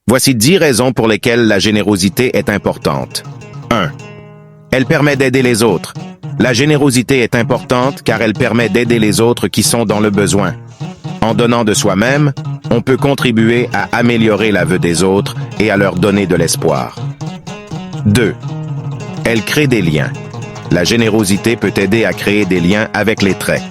Voici 10 raisons pour lesquelles la générosité est importante. 1. Elle permet d'aider les autres. La générosité est importante car elle permet d'aider les autres qui sont dans le besoin. En donnant de soi-même, on peut contribuer à améliorer la vie des autres et à leur donner de l'espoir. 2. Elle crée des liens. La générosité peut aider à créer des liens avec les traits.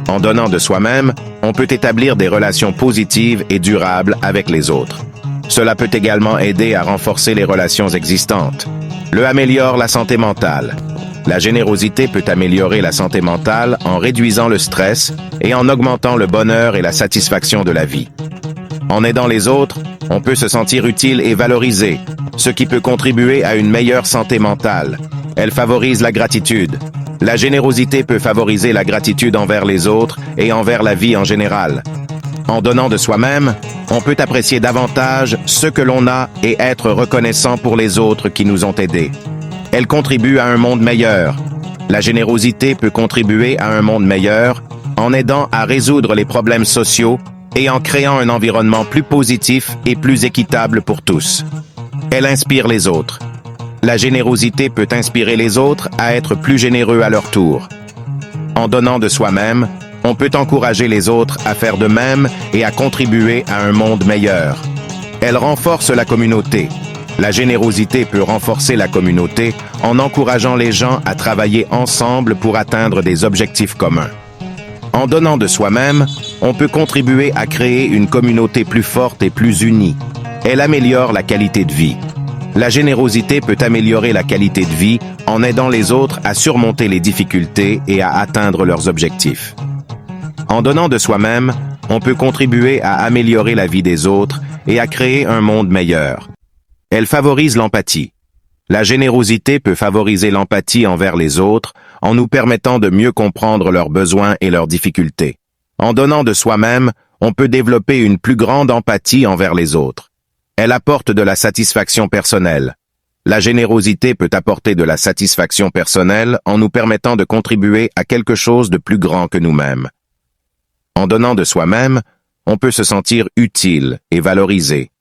En donnant de soi-même, on peut établir des relations positives et durables avec les autres. Cela peut également aider à renforcer les relations existantes. Le améliore la santé mentale. La générosité peut améliorer la santé mentale en réduisant le stress et en augmentant le bonheur et la satisfaction de la vie. En aidant les autres, on peut se sentir utile et valorisé, ce qui peut contribuer à une meilleure santé mentale. Elle favorise la gratitude. La générosité peut favoriser la gratitude envers les autres et envers la vie en général. En donnant de soi-même, on peut apprécier davantage ce que l'on a et être reconnaissant pour les autres qui nous ont aidés. Elle contribue à un monde meilleur. La générosité peut contribuer à un monde meilleur en aidant à résoudre les problèmes sociaux et en créant un environnement plus positif et plus équitable pour tous. Elle inspire les autres. La générosité peut inspirer les autres à être plus généreux à leur tour. En donnant de soi-même, on peut encourager les autres à faire de même et à contribuer à un monde meilleur. Elle renforce la communauté. La générosité peut renforcer la communauté en encourageant les gens à travailler ensemble pour atteindre des objectifs communs. En donnant de soi-même, on peut contribuer à créer une communauté plus forte et plus unie. Elle améliore la qualité de vie. La générosité peut améliorer la qualité de vie en aidant les autres à surmonter les difficultés et à atteindre leurs objectifs. En donnant de soi-même, on peut contribuer à améliorer la vie des autres et à créer un monde meilleur. Elle favorise l'empathie. La générosité peut favoriser l'empathie envers les autres en nous permettant de mieux comprendre leurs besoins et leurs difficultés. En donnant de soi-même, on peut développer une plus grande empathie envers les autres. Elle apporte de la satisfaction personnelle. La générosité peut apporter de la satisfaction personnelle en nous permettant de contribuer à quelque chose de plus grand que nous-mêmes. En donnant de soi-même, on peut se sentir utile et valorisé.